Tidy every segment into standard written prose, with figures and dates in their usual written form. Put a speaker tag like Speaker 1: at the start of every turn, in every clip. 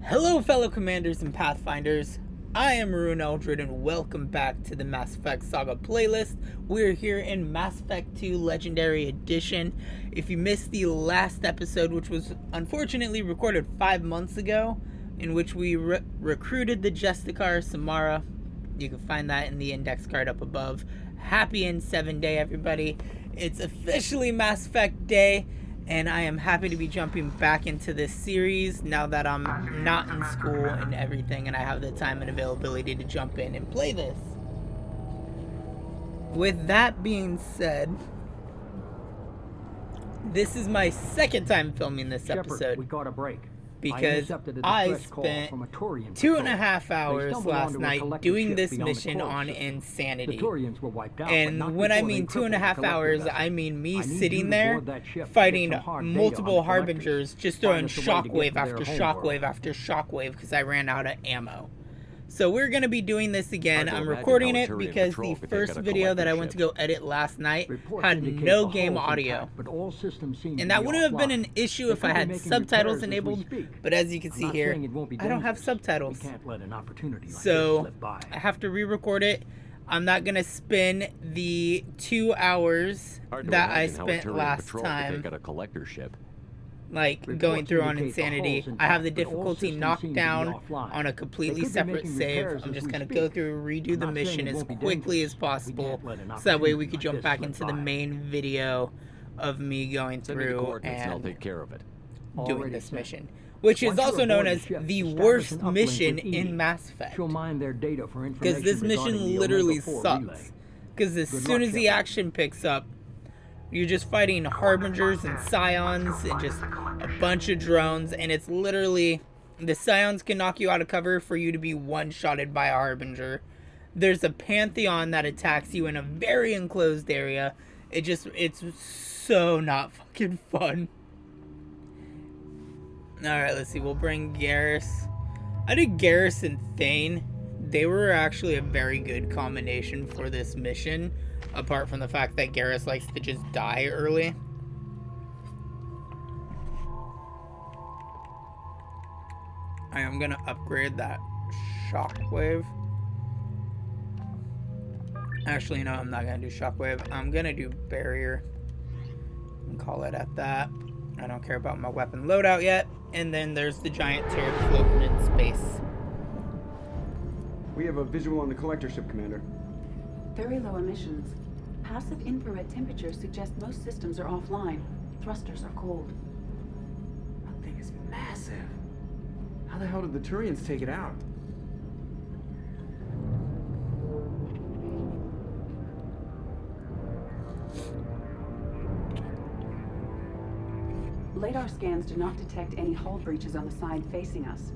Speaker 1: Hello fellow commanders and pathfinders, I am Maroon Eldred and welcome back to the Mass Effect Saga playlist. We're here in Mass Effect 2 Legendary Edition. If you missed the last episode, which was unfortunately recorded 5 months ago, in which we recruited the Justicar Samara, you can find that in the index card up above. Happy N7 Day, everybody. It's officially Mass Effect Day, and I am happy to be jumping back into this series now that I'm not in school and everything, and I have the time and availability to jump in and play this. With that being said, this is my second time filming this episode.
Speaker 2: We got a break.
Speaker 1: Because I spent 2.5 hours last night doing this mission on Insanity. And when I mean 2.5 hours, I mean me sitting there fighting multiple Harbingers, just throwing shockwave after shockwave after shockwave because I ran out of ammo. So we're going to be doing this again. I'm recording it because the first video that I went to go edit last night had no game audio. And that wouldn't have been an issue if I had subtitles enabled, but as you can see here, I don't have subtitles. So I have to re-record it. I'm not going to spend the 2 hours that I spent last time like going through on Insanity. I have the difficulty knocked down on a completely separate save. I'm just going to go through, redo the mission as quickly as possible, so that way we could jump back into the main video of me going through and doing this mission, which is also known as the worst mission in Mass Effect, because this mission literally sucks, because as soon as the action picks up, you're just fighting Harbingers and Scions and just a bunch of drones, and it's literally, the Scions can knock you out of cover for you to be one-shotted by a Harbinger. There's a Pantheon that attacks you in a very enclosed area. It's so not fucking fun. Alright, let's see, we'll bring Garrus. I did Garrus and Thane. They were actually a very good combination for this mission, apart from the fact that Garrus likes to just die early. I am gonna upgrade that shockwave. Actually, no, I'm not gonna do shockwave. I'm gonna do barrier and call it at that. I don't care about my weapon loadout yet. And then there's the giant turret floating in space.
Speaker 3: We have a visual on the collector ship, Commander.
Speaker 4: Very low emissions. Passive infrared temperatures suggest most systems are offline. Thrusters are cold.
Speaker 3: That thing is massive. How the hell did the Turians take it out?
Speaker 4: Radar scans do not detect any hull breaches on the side facing us.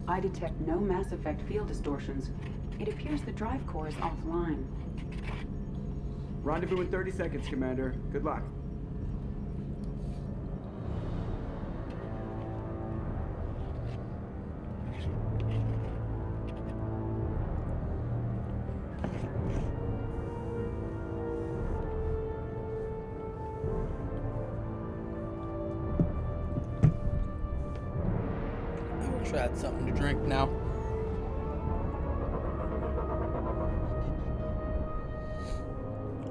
Speaker 4: I detect no Mass Effect field distortions. It appears the drive core is offline.
Speaker 3: Rendezvous in 30 seconds, Commander. Good luck.
Speaker 1: I wish I had something to drink now.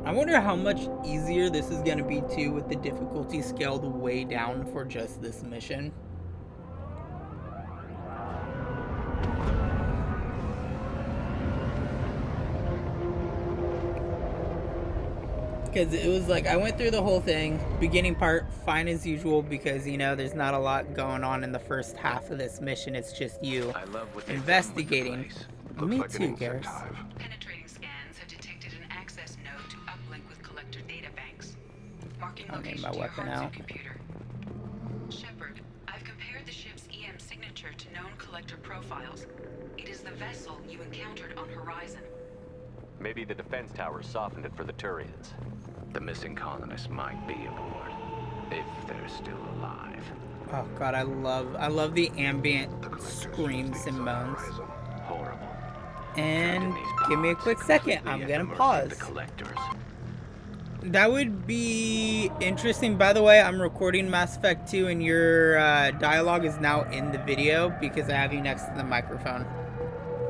Speaker 1: I wonder how much easier this is going to be too, with the difficulty scaled way down for just this mission. Because it was like, I went through the whole thing, beginning part, fine as usual, because, you know, there's not a lot going on in the first half of this mission. It's just you investigating. Me too, Garrus.
Speaker 4: Penetrating scans have detected an access node to uplink with collector data banks. Marking
Speaker 1: I'll get
Speaker 4: location
Speaker 1: my
Speaker 4: to your
Speaker 1: weapon
Speaker 4: hardware
Speaker 1: out.
Speaker 4: computer. Shepard, I've compared the ship's EM signature to known collector profiles. It is the vessel you encountered on Horizon.
Speaker 5: Maybe the defense tower softened it for the Turians.
Speaker 6: The missing colonists might be aboard, if they're still alive.
Speaker 1: Oh god, I love the ambient screams and moans.
Speaker 6: Horrible.
Speaker 1: And give me a quick second, I'm gonna pause.
Speaker 6: The collectors.
Speaker 1: That would be interesting. By the way, I'm recording Mass Effect 2 and your dialogue is now in the video because I have you next to the microphone.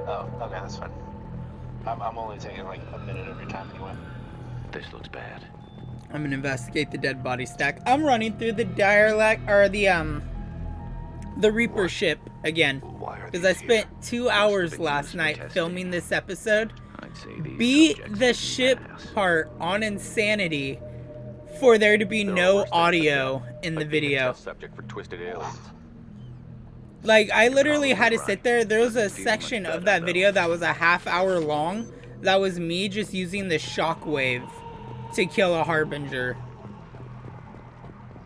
Speaker 2: Oh, okay, that's fine. I'm only taking like a minute every time anyway.
Speaker 6: This looks bad.
Speaker 1: I'm gonna investigate the dead body stack. I'm running through the dialect or the Reaper ship again because I spent 2 hours last night filming this episode. Beat the ship part on Insanity for there to be no audio in the video.
Speaker 5: Subject for twisted aliens.
Speaker 1: Like, I literally had to sit there. There was a section of that video that was a half-hour long. That was me just using the shockwave to kill a Harbinger.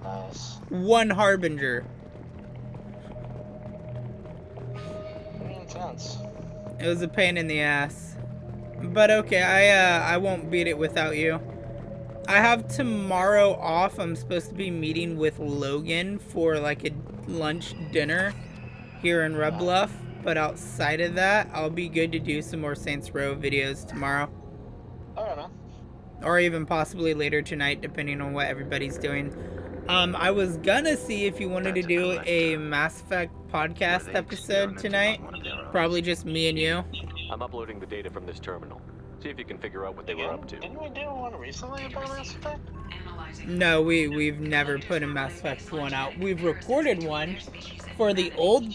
Speaker 2: Nice.
Speaker 1: One Harbinger.
Speaker 2: Pretty intense.
Speaker 1: It was a pain in the ass. But okay, I won't beat it without you. I have tomorrow off. I'm supposed to be meeting with Logan for like a lunch dinner here in Red Bluff. But outside of that, I'll be good to do some more Saints Row videos tomorrow.
Speaker 2: Alright, man.
Speaker 1: Or even possibly later tonight, depending on what everybody's doing. I was gonna see if you wanted to do a Mass Effect podcast episode tonight. Probably just me and you.
Speaker 5: I'm uploading the data from this terminal. See if you can figure out what they were up to.
Speaker 2: Didn't we do one recently about Mass Effect?
Speaker 1: No, we've never put a Mass Effect one out. We've recorded one for the old,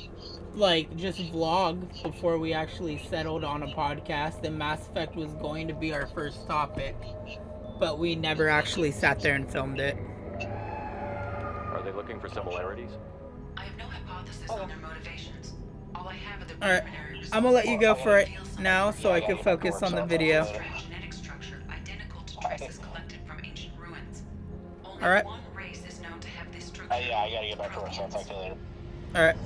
Speaker 1: like, just vlog before we actually settled on a podcast. And Mass Effect was going to be our first topic. But we never actually sat there and filmed it.
Speaker 5: Are they looking for similarities?
Speaker 4: I have no hypothesis on their motivations. All I have are the
Speaker 1: Alright,
Speaker 4: preliminary results.
Speaker 1: I'm gonna let you go for it now so I can focus on the video.
Speaker 4: Genetic structure identical to traces collected from ancient ruins. Only
Speaker 1: Alright.
Speaker 4: one race is known to have this structure.
Speaker 2: Yeah, I gotta get back to work, so I'll talk to you later.
Speaker 1: Alright.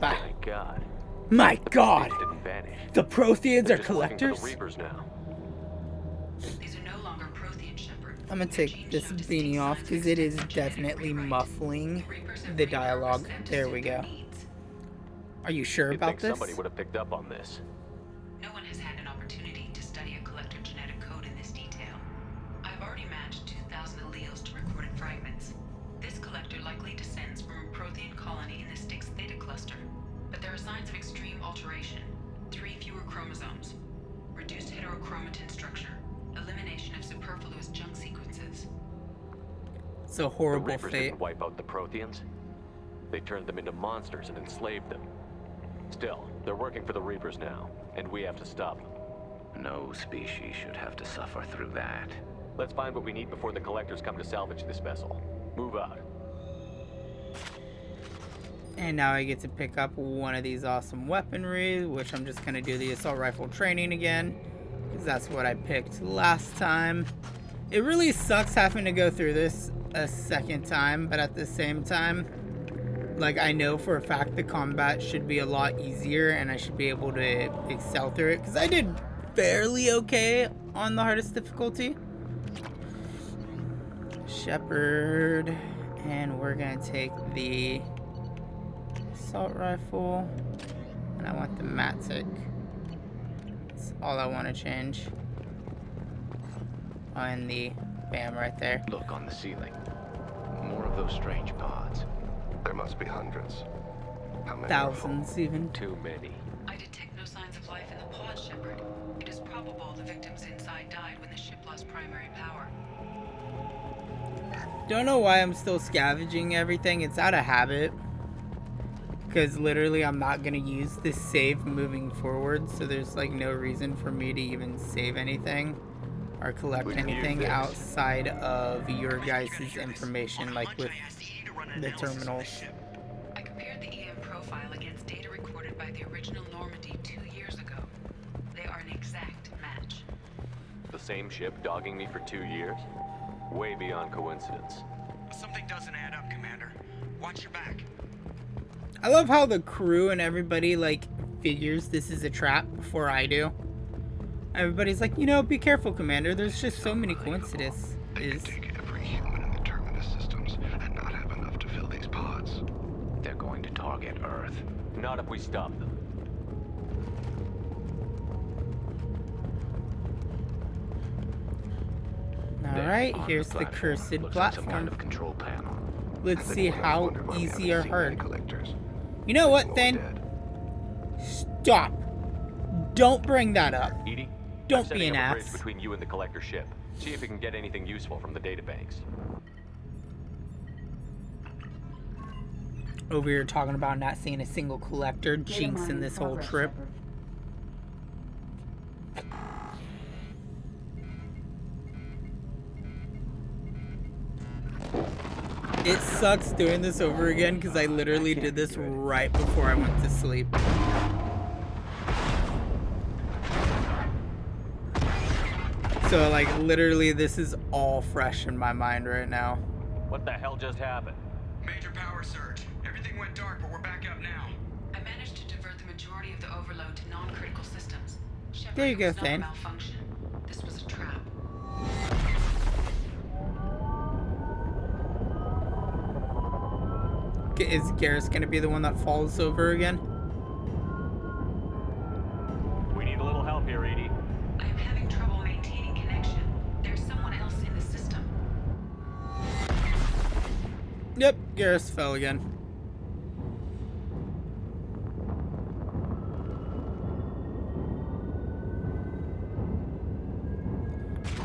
Speaker 1: Bye.
Speaker 5: My God.
Speaker 1: My God!
Speaker 5: They didn't vanish.
Speaker 1: The Protheans
Speaker 5: They're
Speaker 1: are
Speaker 5: just looking for
Speaker 1: collectors?
Speaker 5: the Reapers now.
Speaker 4: These are no longer Prothean, Shepard.
Speaker 1: I'm gonna take this beanie off because it is definitely muffling the dialogue. There we go. Are you sure
Speaker 5: You'd
Speaker 1: about
Speaker 5: think
Speaker 1: this?
Speaker 5: somebody would have picked up on this.
Speaker 4: No one has had an opportunity to study a collector genetic code in this detail. I've already matched 2,000 alleles to recorded fragments. This collector likely descends from a Prothean colony in the Styx Theta cluster. But there are signs of extreme alteration. 3 fewer chromosomes. Reduced heterochromatin structure. Elimination of superfluous junk sequences.
Speaker 1: It's a
Speaker 5: The
Speaker 1: horrible
Speaker 5: Reapers
Speaker 1: fate.
Speaker 5: didn't wipe out the Protheans. They turned them into monsters and enslaved them. Still, they're working for the Reapers now, and we have to stop them.
Speaker 6: No species should have to suffer through that.
Speaker 5: Let's find what we need before the collectors come to salvage this vessel. Move out.
Speaker 1: And now I get to pick up one of these awesome weaponry, which I'm just gonna do the assault rifle training again, because that's what I picked last time. It really sucks having to go through this a second time, but at the same time, like, I know for a fact the combat should be a lot easier and I should be able to excel through it, because I did fairly okay on the hardest difficulty. Shepard, and we're gonna take the assault rifle, and I want the Matic. That's all I want to change. Oh, and the bam right there.
Speaker 6: Look on the ceiling. More of those strange pods.
Speaker 7: There must be hundreds. How many?
Speaker 1: Thousands even.
Speaker 5: Too many.
Speaker 4: I detect no signs of life in the pod, Shepard. It is probable the victims inside died when the ship lost primary power.
Speaker 1: Don't know why I'm still scavenging everything. It's out of habit. Because literally I'm not going to use this save moving forward. So there's like no reason for me to even save anything or collect
Speaker 5: We can use
Speaker 1: anything
Speaker 5: this.
Speaker 1: outside of your guys' information, like with the terminals.
Speaker 4: I compared the EM profile against data recorded by the original Normandy 2 years ago. They are an exact match.
Speaker 5: The same ship dogging me for 2 years? Way beyond coincidence.
Speaker 8: Something doesn't add up, Commander. Watch your back.
Speaker 1: I love how the crew and everybody like figures this is a trap before I do. Everybody's like, you know, be careful, Commander. There's just so many coincidences.
Speaker 7: They could take every human in the terminus systems and not have enough to fill these pods.
Speaker 6: They're going to target Earth.
Speaker 5: Not if we stop them.
Speaker 1: Alright, here's the cursed
Speaker 6: Looks like some
Speaker 1: platform.
Speaker 6: kind of control panel.
Speaker 1: Let's see how easy or hard.
Speaker 7: Collectors.
Speaker 1: You know what,
Speaker 7: More
Speaker 1: then?
Speaker 7: dead.
Speaker 1: Stop. Don't bring that up.
Speaker 5: Edie,
Speaker 1: Don't
Speaker 5: I'm setting
Speaker 1: be an
Speaker 5: up a bridge
Speaker 1: ass.
Speaker 5: between you and the collector ship. See if you can get anything useful from the databanks.
Speaker 1: Over here talking about not seeing a single collector, jinxing this whole trip. It sucks doing this over again because I literally did this right before I went to sleep. So like literally this is all fresh in my mind right now.
Speaker 5: What the hell just happened?
Speaker 8: Major power surge. Everything went dark, but we're back up now.
Speaker 4: I managed to divert the majority of the overload to non-critical systems. Shepard,
Speaker 1: There you go,
Speaker 4: it was not a
Speaker 1: Thane.
Speaker 4: malfunction. This was a trap.
Speaker 1: Is Garrus gonna be the one that falls over again?
Speaker 5: We need a little help here, Edie.
Speaker 4: I am having trouble maintaining connection. There's someone else in the system.
Speaker 1: Yep, Garrus fell again.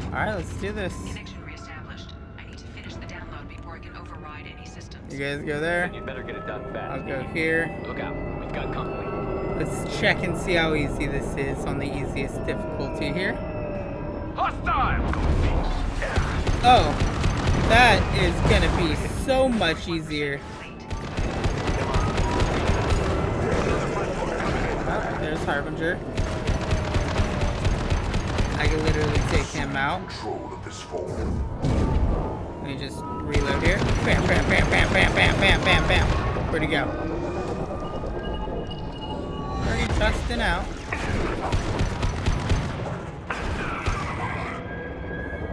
Speaker 1: Alright, let's do this.
Speaker 4: Connection reestablished. I need to finish the download before I can override any systems.
Speaker 1: You guys go there.
Speaker 5: Then you'd better get it done fast.
Speaker 1: I'll go here.
Speaker 6: Look out, we've got company.
Speaker 1: Let's check and see how easy this is on the easiest difficulty here.
Speaker 6: Hostile!
Speaker 1: Oh, that is gonna be so much easier. Oh, there's Harbinger. I can literally take him out.
Speaker 7: Control of this form.
Speaker 1: Let me just reload here. Bam, bam, bam, bam, bam, bam, bam, bam, bam. Where'd he go? Already busting out.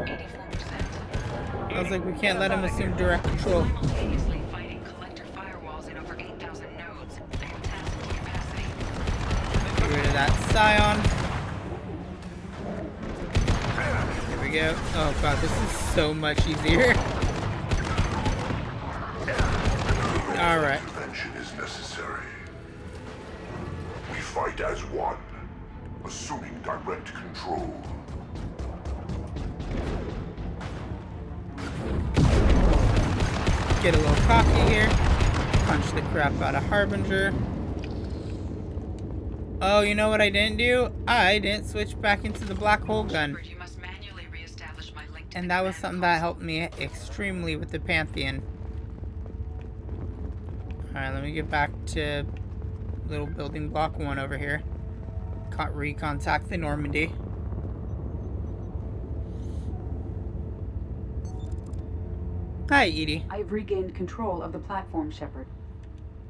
Speaker 4: 84%.
Speaker 1: I was like, we can't let him assume direct control.
Speaker 4: Simultaneously fighting collector firewalls in over 8,000 nodes. I am tasked to capacity.
Speaker 1: Get rid of that Scion. Here we go. Oh god, this is so much easier. Alright.
Speaker 7: Intervention is necessary. We fight as one, assuming direct control.
Speaker 1: Get a little cocky here. Punch the crap out of Harbinger. Oh, you know what I didn't do? I didn't switch back into the black hole gun.
Speaker 4: Shepard, you must manually reestablish my link to
Speaker 1: And
Speaker 4: the
Speaker 1: that was
Speaker 4: command
Speaker 1: something that
Speaker 4: console.
Speaker 1: helped me extremely with the Pantheon. Alright, let me get back to little building block 1 over here. Recontact the Normandy. Hi, Edie.
Speaker 9: I've regained control of the platform, Shepard.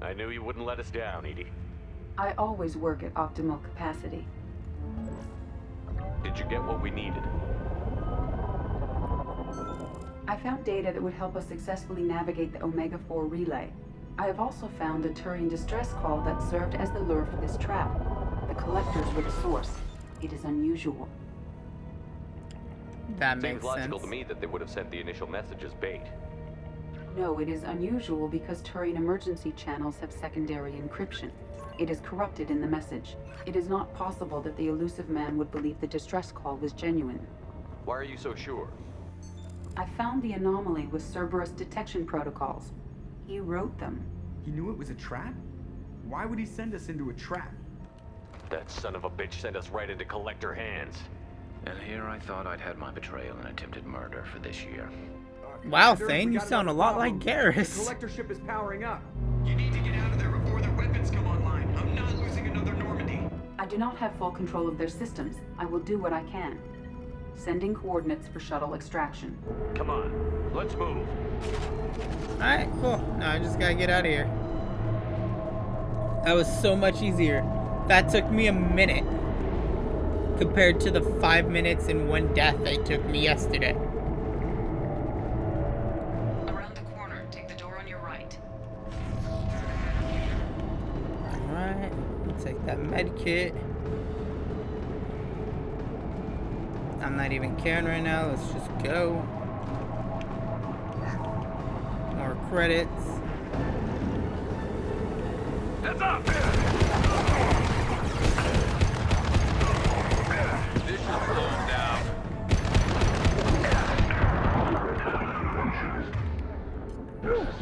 Speaker 5: I knew you wouldn't let us down, Edie.
Speaker 9: I always work at optimal capacity.
Speaker 5: Did you get what we needed?
Speaker 9: I found data that would help us successfully navigate the Omega-4 relay. I have also found a Turian distress call that served as the lure for this trap. The collectors were the source. It is unusual.
Speaker 1: That
Speaker 5: Seems
Speaker 1: makes
Speaker 5: logical
Speaker 1: sense.
Speaker 5: to me that they would have sent the initial message as bait.
Speaker 9: No, it is unusual because Turian emergency channels have secondary encryption. It is corrupted in the message. It is not possible that the Illusive Man would believe the distress call was genuine.
Speaker 5: Why are you so sure?
Speaker 9: I found the anomaly with Cerberus detection protocols. He wrote them.
Speaker 3: He knew it was a trap? Why would he send us into a trap?
Speaker 5: That son of a bitch sent us right into collector hands.
Speaker 6: And here I thought I'd had my betrayal and attempted murder for this year.
Speaker 1: Wow,
Speaker 3: Commander,
Speaker 1: Thane,
Speaker 3: we
Speaker 1: you
Speaker 3: got
Speaker 1: sound a
Speaker 3: another
Speaker 1: lot like
Speaker 3: problem. The
Speaker 1: Garrus.
Speaker 3: collector ship is powering up.
Speaker 8: You need to get out of there before their weapons come online. I'm not losing another Normandy.
Speaker 9: I do not have full control of their systems. I will do what I can. Sending coordinates for shuttle extraction.
Speaker 5: Come on, let's move.
Speaker 1: Alright, cool. Now I just gotta get out of here. That was so much easier. That took me a minute compared to the 5 minutes and 1 death that took me yesterday.
Speaker 4: Around the corner, take the door on your right.
Speaker 1: Alright, take that med kit. I'm not even caring right now. Let's just go. More credits.
Speaker 8: Heads up! This should slow him down.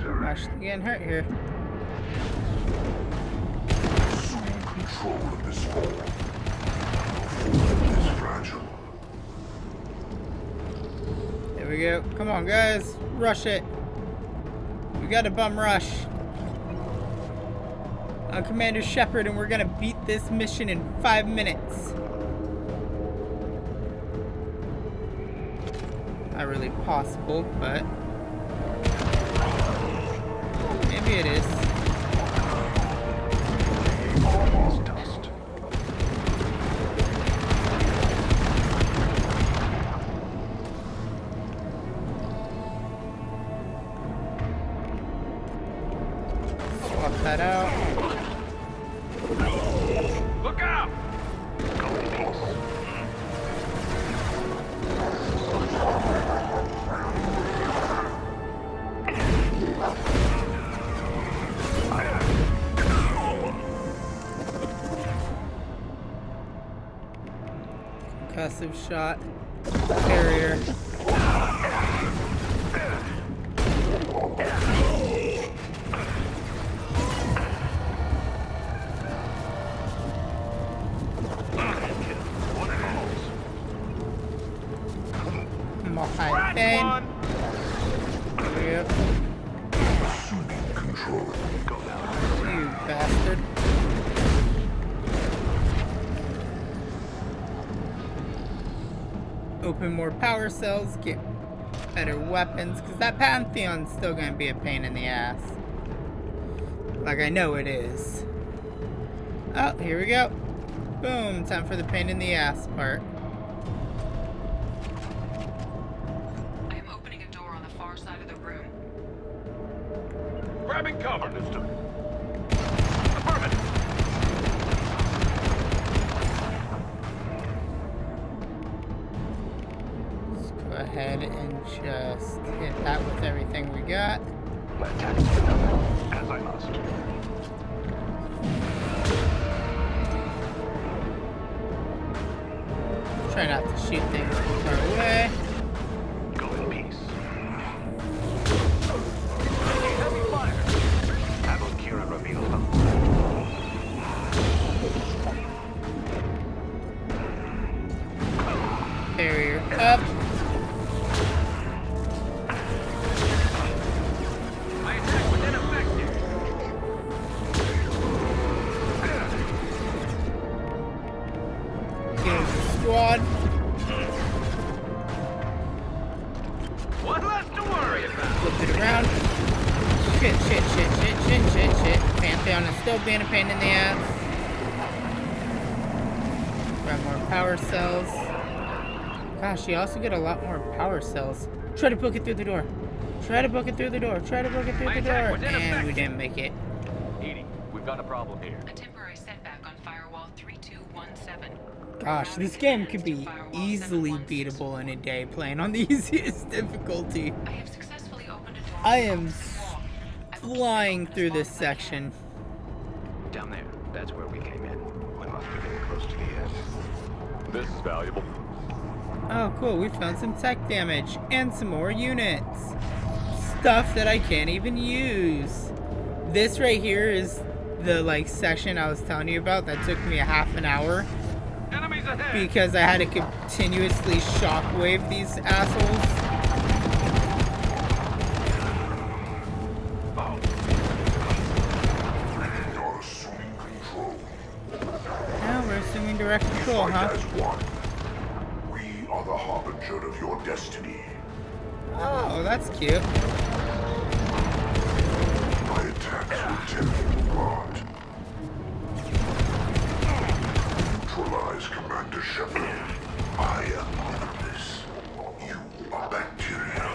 Speaker 1: I'm actually getting hurt here.
Speaker 7: Assuming control of this form. Is fragile.
Speaker 1: There we go. Come on, guys. Rush it. We got a bum rush. I'm Commander Shepard, and we're gonna beat this mission in 5 minutes. Not really possible, but maybe it is.
Speaker 6: Almost dust.
Speaker 1: Swap that out.
Speaker 8: Look out!
Speaker 6: Go in peace.
Speaker 1: Concussive shot. Barrier. High pain. Yep.
Speaker 7: Assuming control.
Speaker 1: You bastard. Open more power cells, get better weapons, because that Pantheon's still going to be a pain in the ass. Like I know it is. Oh, here we go. Boom, time for the pain in the ass part.
Speaker 4: I am opening a door on the far side of the room.
Speaker 8: Grabbing cover. Understood. Affirmative.
Speaker 1: Let's go ahead and just hit that with everything we got.
Speaker 6: Let tax another, as I must.
Speaker 1: Try not to shoot things too far away.
Speaker 6: Go in peace.
Speaker 8: Heavy fire.
Speaker 6: Have Kira reveal them.
Speaker 1: Barrier up.
Speaker 8: My attack was ineffective.
Speaker 1: Here's the squad.
Speaker 8: One less to worry about.
Speaker 1: Flip it around. Shit. Pantheon is still being a pain in the ass. Grab more power cells. Gosh, you also get a lot more power cells. Try to book it through the door. And we didn't make it.
Speaker 5: Edie, we've got a problem here.
Speaker 4: A temporary setback on firewall 3217.
Speaker 1: Gosh, this game could be easily beatable in a day playing on the easiest difficulty.
Speaker 4: I have successfully opened a door.
Speaker 1: I am flying through this section.
Speaker 6: Down there. That's where we came in. We must be getting close to the end.
Speaker 5: This is valuable.
Speaker 1: Oh, cool. We found some tech damage and some more units. Stuff that I can't even use. This right here is the section I was telling you about that took me a half an hour
Speaker 8: Enemies ahead.
Speaker 1: because I had to continuously shockwave these assholes.
Speaker 7: You're assuming control.
Speaker 1: Now we're assuming direct control,
Speaker 7: Fight
Speaker 1: huh?
Speaker 7: as one. We are the harbinger of your destiny.
Speaker 1: Oh, that's cute.
Speaker 7: My attacks will tear you apart. Neutralize Commander Shepard. I am limitless. You are bacteria.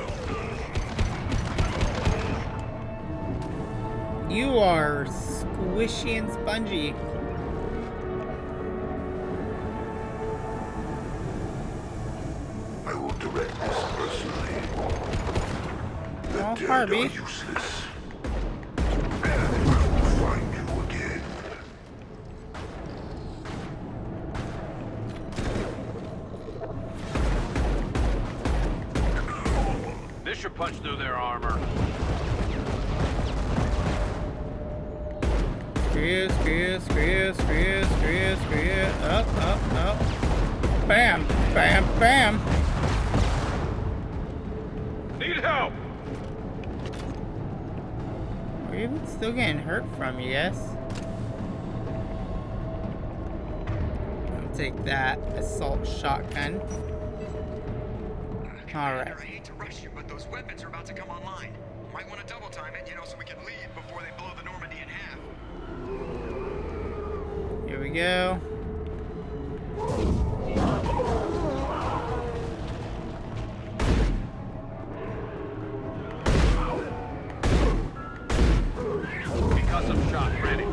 Speaker 1: You are squishy and spongy.
Speaker 7: direct this personally. The
Speaker 1: Oh,
Speaker 7: dead
Speaker 1: Harvey.
Speaker 7: are useless. And we'll find you again.
Speaker 6: This should punch through their armor.
Speaker 1: Screw. Up. Bam.
Speaker 6: Need help!
Speaker 1: We're even still getting hurt from you, yes? I'll take that assault shotgun. Alright.
Speaker 8: I hate to rush you, but those weapons are about to come online. Might want to double time it, so we can leave before they blow the Normandy in half.
Speaker 1: Here we go.
Speaker 6: Concussive shot ready.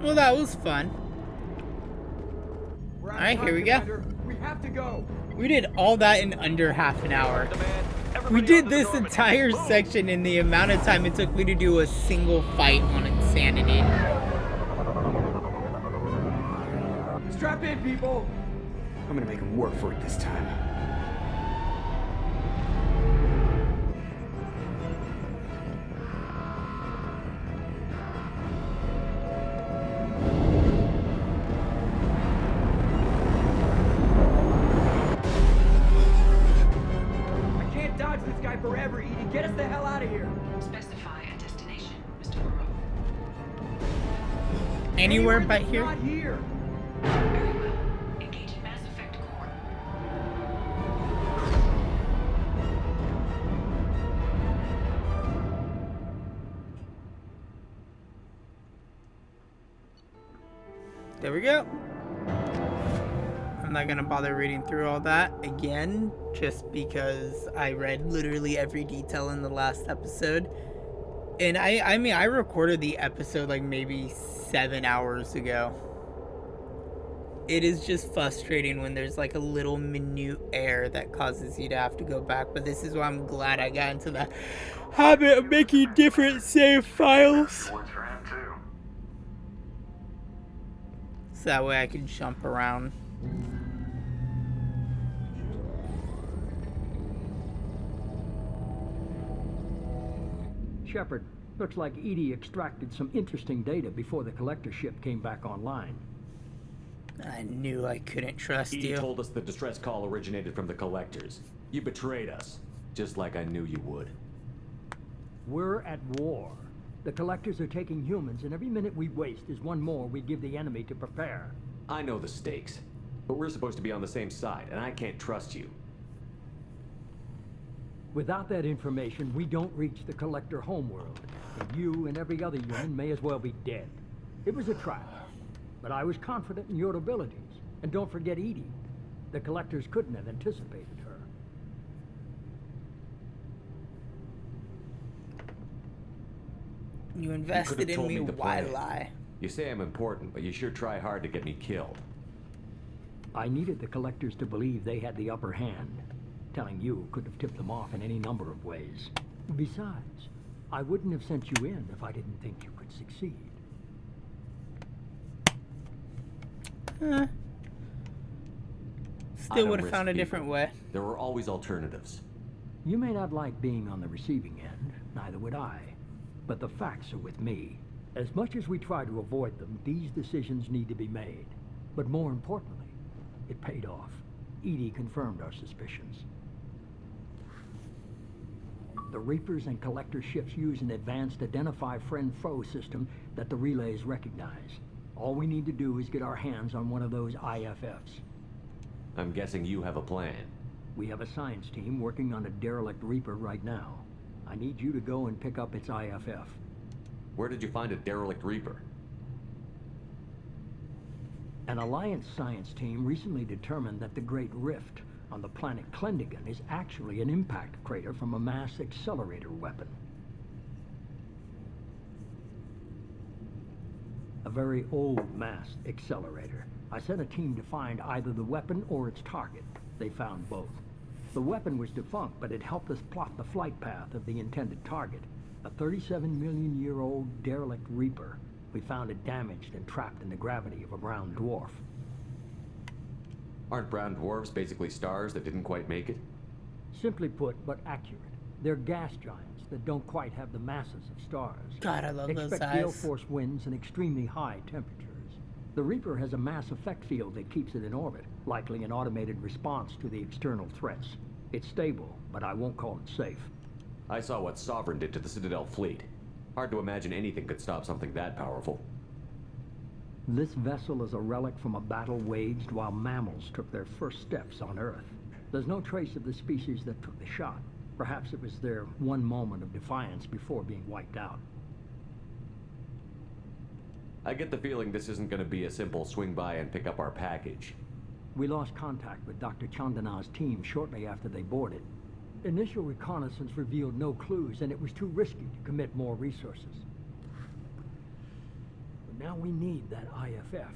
Speaker 1: Well, that was fun. Alright, here we go.
Speaker 3: We have to go.
Speaker 1: We did all that in under half an hour. We did this entire section in the amount of time it took me to do a single fight on Insanity.
Speaker 3: Strap in, people. I'm gonna make them work for it this time. Forever, Edie. Get us the hell out of here.
Speaker 4: Specify a destination, Mr. Moreau.
Speaker 1: Anywhere but here?
Speaker 3: Not here.
Speaker 4: Very well. Engaging Mass Effect core.
Speaker 1: There we go. I'm not gonna bother reading through all that again, just because I read literally every detail in the last episode. And I mean, I recorded the episode like maybe 7 hours ago. It is just frustrating when there's like a little minute error that causes you to have to go back. But this is why I'm glad I got into the habit of making different save files. So that way I can jump around.
Speaker 10: Shepard, looks like Edie extracted some interesting data before the collector ship came back online.
Speaker 1: I knew I couldn't trust
Speaker 5: Edie
Speaker 1: you.
Speaker 5: told us the distress call originated from the collectors. You betrayed us, just like I knew you would.
Speaker 10: We're at war. The collectors are taking humans, and every minute we waste is one more we give the enemy to prepare.
Speaker 5: I know the stakes, but we're supposed to be on the same side, and I can't trust you.
Speaker 10: Without that information, we don't reach the collector homeworld, and you and every other human may as well be dead. It was a trap, but I was confident in your abilities. And don't forget Edie. The collectors couldn't have anticipated her.
Speaker 1: You invested in me, why lie?
Speaker 5: You say I'm important, but you sure try hard to get me killed.
Speaker 10: I needed the collectors to believe they had the upper hand. Telling you could have tipped them off in any number of ways. Besides, I wouldn't have sent you in if I didn't think you could succeed.
Speaker 1: Still would have found a different way.
Speaker 5: There were always alternatives.
Speaker 10: You may not like being on the receiving end, neither would I. But the facts are with me. As much as we try to avoid them, these decisions need to be made. But more importantly, it paid off. Edie confirmed our suspicions. The Reapers and Collector ships use an advanced identify friend-foe system that the relays recognize. All we need to do is get our hands on one of those IFFs.
Speaker 5: I'm guessing you have a plan.
Speaker 10: We have a science team working on a derelict Reaper right now. I need you to go and pick up its IFF.
Speaker 5: Where did you find a derelict Reaper?
Speaker 10: An Alliance science team recently determined that the Great Rift on the planet Klendigan is actually an impact crater from a mass accelerator weapon. A very old mass accelerator. I sent a team to find either the weapon or its target. They found both. The weapon was defunct, but it helped us plot the flight path of the intended target, a 37-million-year-old derelict Reaper. We found it damaged and trapped in the gravity of a brown dwarf.
Speaker 5: Aren't brown dwarfs basically stars that didn't quite make it?
Speaker 10: Simply put, but accurate. They're gas giants that don't quite have the masses of stars.
Speaker 1: God, I love those
Speaker 10: Expect gale
Speaker 1: eyes.
Speaker 10: force winds and extremely high temperatures. The Reaper has a mass effect field that keeps it in orbit, likely an automated response to the external threats. It's stable, but I won't call it safe.
Speaker 5: I saw what Sovereign did to the Citadel fleet. Hard to imagine anything could stop something that powerful.
Speaker 10: This vessel is a relic from a battle waged while mammals took their first steps on Earth. There's no trace of the species that took the shot. Perhaps it was their one moment of defiance before being wiped out.
Speaker 5: I get the feeling this isn't going to be a simple swing by and pick up our package.
Speaker 10: We lost contact with Dr. Chandana's team shortly after they boarded. Initial reconnaissance revealed no clues, and it was too risky to commit more resources. But now we need that IFF.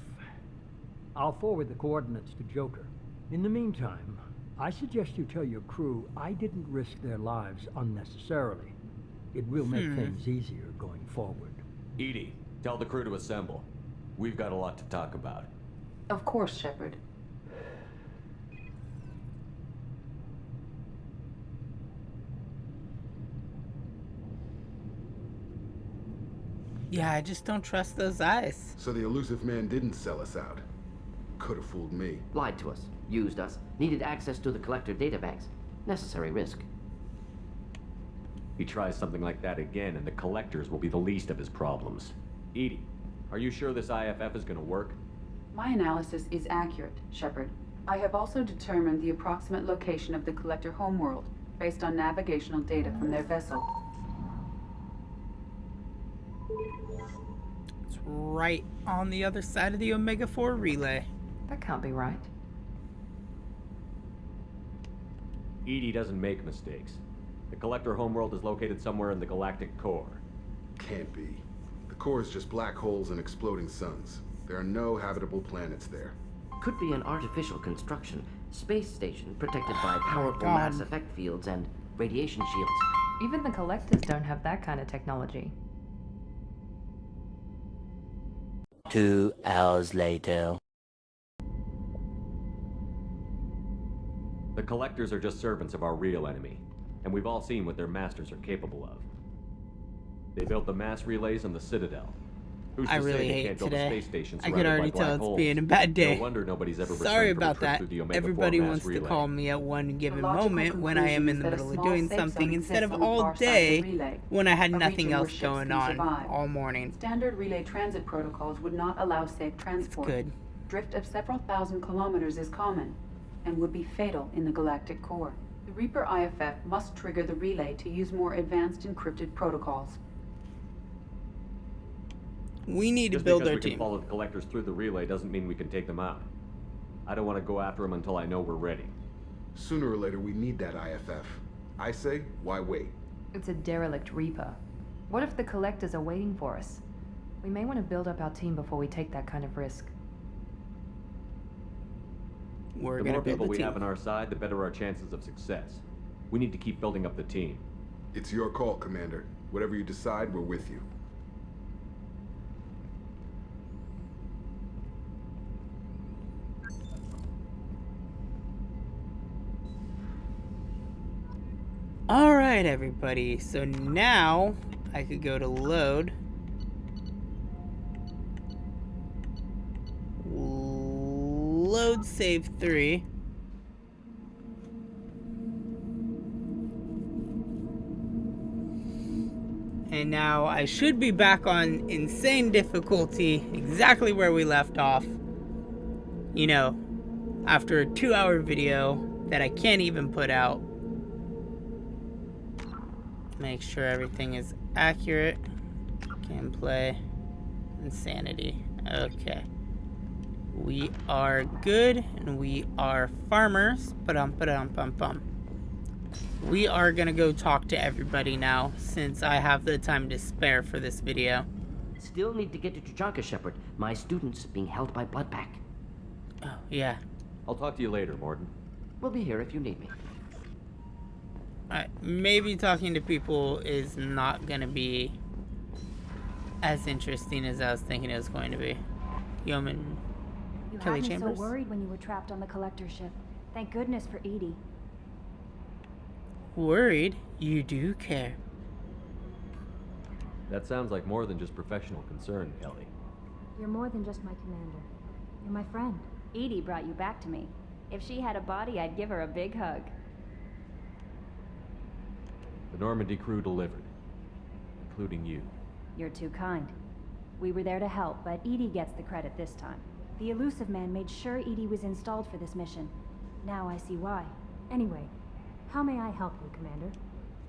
Speaker 10: I'll forward the coordinates to Joker. In the meantime, I suggest you tell your crew I didn't risk their lives unnecessarily. It will make things easier going forward.
Speaker 5: Edie, tell the crew to assemble. We've got a lot to talk about.
Speaker 9: Of course, Shepard.
Speaker 1: Yeah, I just don't trust those eyes.
Speaker 7: So the Illusive Man didn't sell us out. Could have fooled me.
Speaker 11: Lied to us, used us, needed access to the collector databanks. Necessary risk.
Speaker 5: He tries something like that again, and the collectors will be the least of his problems. Edie, are you sure this IFF is going to work?
Speaker 9: My analysis is accurate, Shepard. I have also determined the approximate location of the collector homeworld, based on navigational data from their vessel.
Speaker 1: It's right on the other side of the Omega-4 relay.
Speaker 12: That can't be right.
Speaker 5: Edie doesn't make mistakes. The collector homeworld is located somewhere in the galactic core.
Speaker 7: Can't be. The core is just black holes and exploding suns. There are no habitable planets there.
Speaker 11: Could be an artificial construction, space station protected by powerful
Speaker 1: God.
Speaker 11: mass effect fields and radiation shields.
Speaker 12: Even the collectors don't have that kind of technology.
Speaker 13: 2 hours later.
Speaker 5: The collectors are just servants of our real enemy, and we've all seen what their masters are capable of. They built the mass relays on the Citadel. Who's
Speaker 1: I
Speaker 5: to
Speaker 1: really
Speaker 5: say they
Speaker 1: hate
Speaker 5: can't build a
Speaker 1: today.
Speaker 5: space station
Speaker 1: I could
Speaker 5: surrounded
Speaker 1: already
Speaker 5: by black
Speaker 1: tell it's
Speaker 5: holes?
Speaker 1: being a bad day.
Speaker 5: No wonder nobody's ever
Speaker 1: Sorry
Speaker 5: returned from a
Speaker 1: about
Speaker 5: trip
Speaker 1: that.
Speaker 5: through the Omega-4
Speaker 1: Everybody
Speaker 5: mass
Speaker 1: wants to
Speaker 5: relay.
Speaker 1: call me at one given
Speaker 9: logical
Speaker 1: moment when I am in the
Speaker 9: conclusion is that a
Speaker 1: middle of
Speaker 9: small
Speaker 1: doing
Speaker 9: safe
Speaker 1: something
Speaker 9: zone
Speaker 1: instead of
Speaker 9: exists on the
Speaker 1: all
Speaker 9: far side of the
Speaker 1: day
Speaker 9: relay,
Speaker 1: when I had
Speaker 9: a
Speaker 1: nothing
Speaker 9: region where
Speaker 1: else
Speaker 9: ships
Speaker 1: going
Speaker 9: can
Speaker 1: on
Speaker 9: survive.
Speaker 1: all morning.
Speaker 9: Standard relay transit protocols would not allow safe transport.
Speaker 1: Good.
Speaker 9: Drift of several thousand kilometers is common and would be fatal in the galactic core. The Reaper IFF must trigger the relay to use more advanced encrypted protocols.
Speaker 1: We need to
Speaker 5: Just
Speaker 1: build
Speaker 5: because
Speaker 1: our
Speaker 5: we can
Speaker 1: team.
Speaker 5: follow the collectors through the relay doesn't mean we can take them out. I don't want to go after them until I know we're ready.
Speaker 7: Sooner or later, we need that IFF. I say, why wait?
Speaker 12: It's a derelict Reaper. What if the collectors are waiting for us? We may want to build up our team before we take that kind of risk.
Speaker 1: We're
Speaker 5: The
Speaker 1: gonna
Speaker 5: more
Speaker 1: build
Speaker 5: people
Speaker 1: a
Speaker 5: we
Speaker 1: team.
Speaker 5: have on our side, the better our chances of success. We need to keep building up the team.
Speaker 7: It's your call, Commander. Whatever you decide, we're with you.
Speaker 1: Alright, everybody. So now I could go to load. Load save 3. And now I should be back on insane difficulty, exactly where we left off. You know, after a 2-hour video that I can't even put out. Make sure everything is accurate. Gameplay. Insanity. Okay. We are good, and we are farmers. Ba-dum-ba-dum-bum-bum. We are gonna go talk to everybody now, since I have the time to spare for this video.
Speaker 11: Still need to get to Tuchanka, Shepard. My student's being held by Bloodpack.
Speaker 1: Oh, yeah.
Speaker 5: I'll talk to you later, Morton.
Speaker 11: We'll be here if you need me.
Speaker 1: Maybe talking to people is not gonna be as interesting as I was thinking it was going to be. Yeoman Kelly
Speaker 14: You had me
Speaker 1: Chambers?
Speaker 14: so worried when you were trapped on the collector ship. Thank goodness for Edie.
Speaker 1: Worried? You do care.
Speaker 5: That sounds like more than just professional concern, Kelly.
Speaker 14: You're more than just my commander. You're my friend.
Speaker 15: Edie brought you back to me. If she had a body, I'd give her a big hug.
Speaker 5: The Normandy crew delivered, including you.
Speaker 14: You're too kind. We were there to help, but Edie gets the credit this time. The Illusive Man made sure Edie was installed for this mission. Now I see why. Anyway, how may I help you, Commander?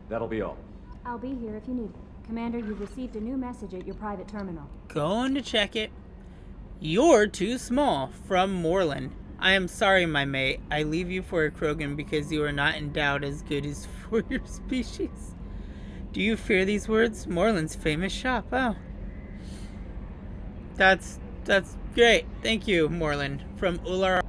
Speaker 5: That'll be all.
Speaker 14: I'll be here if you need. Commander, you've received a new message at your private terminal.
Speaker 1: Going to check it. You're too small. From Moreland. I am sorry, my mate. I leave you for a Krogan because you are not endowed as good as for your species. Do you fear these words? Moreland's famous shop. Oh. That's great. Thank you, Moreland. From Ular.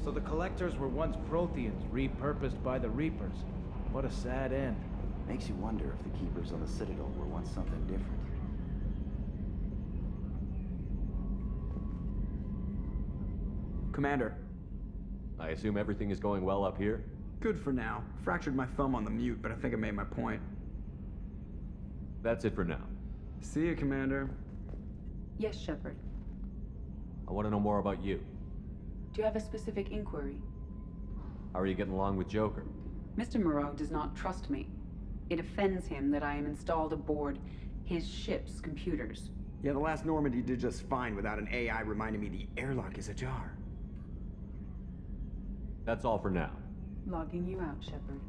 Speaker 16: So the Collectors were once Protheans, repurposed by the Reapers. What a sad end.
Speaker 17: Makes you wonder if the Keepers on the Citadel were once something different.
Speaker 3: Commander.
Speaker 5: I assume everything is going well up here?
Speaker 3: Good for now. Fractured my thumb on the mute, but I think I made my point.
Speaker 5: That's it for now.
Speaker 3: See you, Commander.
Speaker 9: Yes, Shepard.
Speaker 5: I want to know more about you.
Speaker 9: Do you have a specific inquiry?
Speaker 5: How are you getting along with Joker?
Speaker 9: Mr. Moreau does not trust me. It offends him that I am installed aboard his ship's computers.
Speaker 3: Yeah, the last Normandy did just fine without an AI reminding me the airlock is ajar.
Speaker 5: That's all for now.
Speaker 9: Logging you out, Shepard.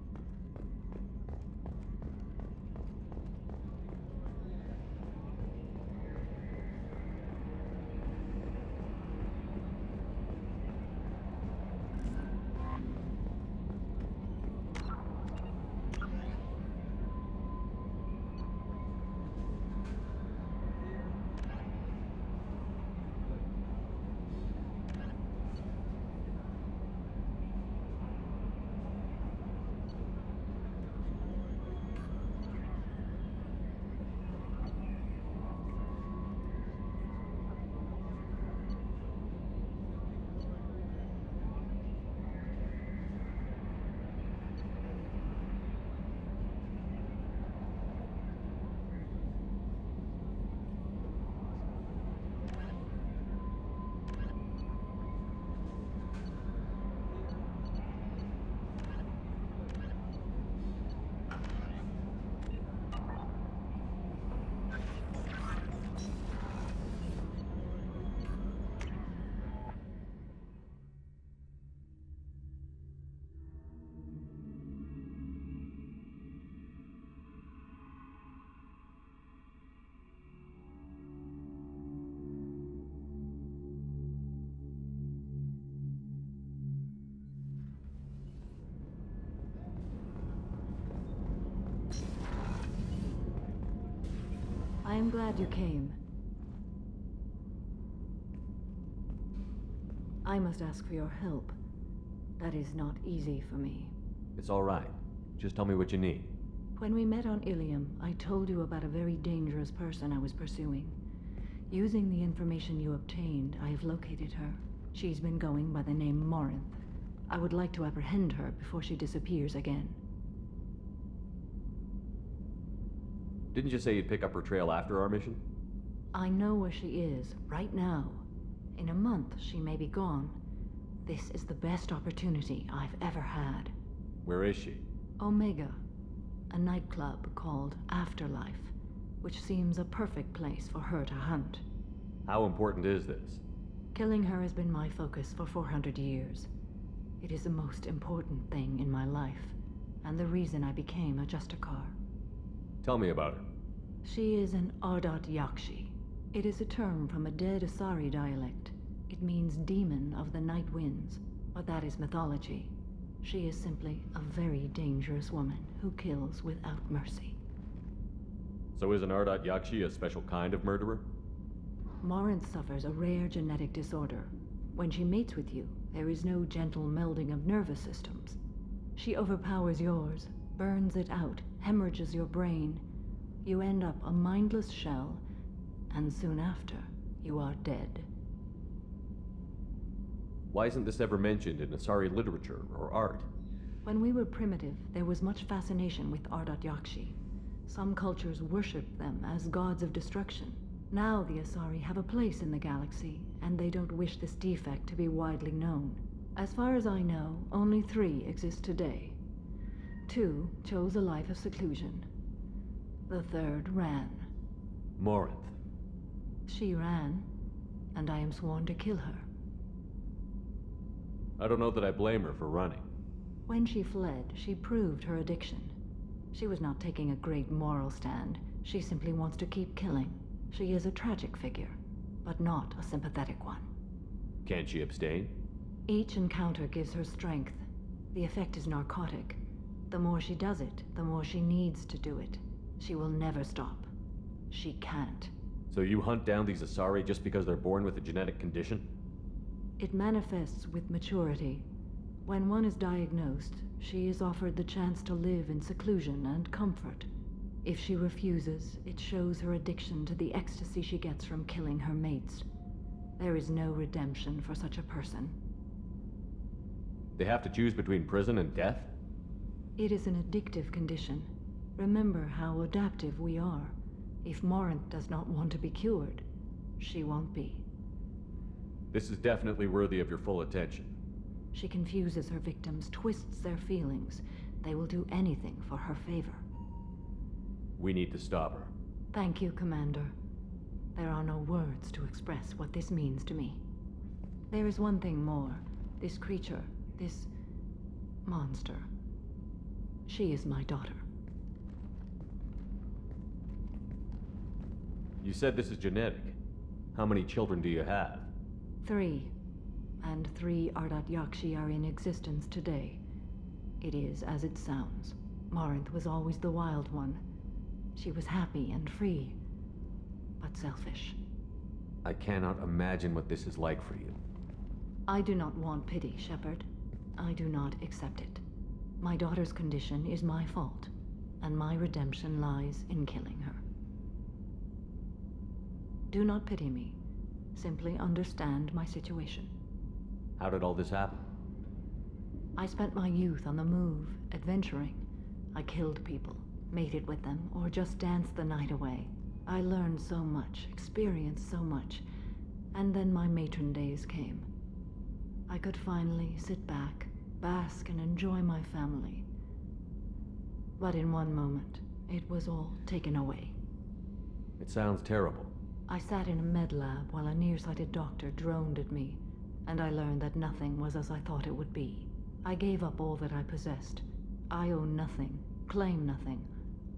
Speaker 14: I am glad you came. I must ask for your help. That is not easy for me.
Speaker 5: It's all right. Just tell me what you need.
Speaker 14: When we met on Ilium, I told you about a very dangerous person I was pursuing. Using the information you obtained, I have located her. She's been going by the name Morinth. I would like to apprehend her before she disappears again.
Speaker 5: Didn't you say you'd pick up her trail after our mission?
Speaker 14: I know where she is, right now. In a month, she may be gone. This is the best opportunity I've ever had.
Speaker 5: Where is she?
Speaker 14: Omega, a nightclub called Afterlife, which seems a perfect place for her to hunt.
Speaker 5: How important is this?
Speaker 14: Killing her has been my focus for 400 years. It is the most important thing in my life, and the reason I became a Justicar.
Speaker 5: Tell me about her.
Speaker 14: She is an Ardat Yakshi. It is a term from a dead Asari dialect. It means demon of the night winds, but that is mythology. She is simply a very dangerous woman who kills without mercy.
Speaker 5: So is an Ardat Yakshi a special kind of murderer?
Speaker 14: Morinth suffers a rare genetic disorder. When she mates with you, there is no gentle melding of nervous systems. She overpowers yours, burns it out, hemorrhages your brain. You end up a mindless shell, and soon after, you are dead.
Speaker 5: Why isn't this ever mentioned in Asari literature or art?
Speaker 14: When we were primitive, there was much fascination with Ardat Yakshi. Some cultures worshipped them as gods of destruction. Now the Asari have a place in the galaxy, and they don't wish this defect to be widely known. As far as I know, only 3 exist today. 2 chose a life of seclusion. The 3rd ran.
Speaker 5: Morinth.
Speaker 14: She ran, and I am sworn to kill her.
Speaker 5: I don't know that I blame her for running.
Speaker 14: When she fled, she proved her addiction. She was not taking a great moral stand. She simply wants to keep killing. She is a tragic figure, but not a sympathetic one.
Speaker 5: Can't she abstain?
Speaker 14: Each encounter gives her strength. The effect is narcotic. The more she does it, the more she needs to do it. She will never stop. She can't.
Speaker 5: So you hunt down these Asari just because they're born with a genetic condition?
Speaker 14: It manifests with maturity. When one is diagnosed, she is offered the chance to live in seclusion and comfort. If she refuses, it shows her addiction to the ecstasy she gets from killing her mates. There is no redemption for such a person.
Speaker 5: They have to choose between prison and death?
Speaker 14: It is an addictive condition. Remember how adaptive we are. If Morinth does not want to be cured, she won't be.
Speaker 5: This is definitely worthy of your full attention.
Speaker 14: She confuses her victims, twists their feelings. They will do anything for her favor.
Speaker 5: We need to stop her.
Speaker 14: Thank you, Commander. There are no words to express what this means to me. There is one thing more. This creature, this monster. She is my daughter.
Speaker 5: You said this is genetic. How many children do you have?
Speaker 14: 3. And 3 Ardat Yakshi are in existence today. It is as it sounds. Morinth was always the wild one. She was happy and free, but selfish.
Speaker 5: I cannot imagine what this is like for you.
Speaker 14: I do not want pity, Shepard. I do not accept it. My daughter's condition is my fault, and my redemption lies in killing her. Do not pity me. Simply understand my situation.
Speaker 5: How did all this happen?
Speaker 14: I spent my youth on the move, adventuring. I killed people, mated with them, or just danced the night away. I learned so much, experienced so much, and then my matron days came. I could finally sit back, bask, and enjoy my family. But in one moment, it was all taken away.
Speaker 5: It sounds terrible.
Speaker 14: I sat in a med lab while a nearsighted doctor droned at me, and I learned that nothing was as I thought it would be. I gave up all that I possessed. I own nothing, claim nothing.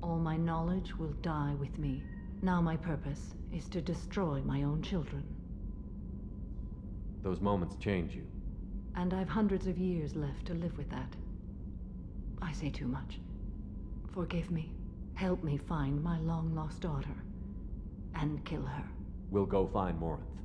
Speaker 14: All my knowledge will die with me. Now my purpose is to destroy my own children.
Speaker 5: Those moments change you.
Speaker 14: And I've hundreds of years left to live with that. I say too much. Forgive me. Help me find my long-lost daughter.
Speaker 18: and kill her.
Speaker 19: We'll go find Morinth.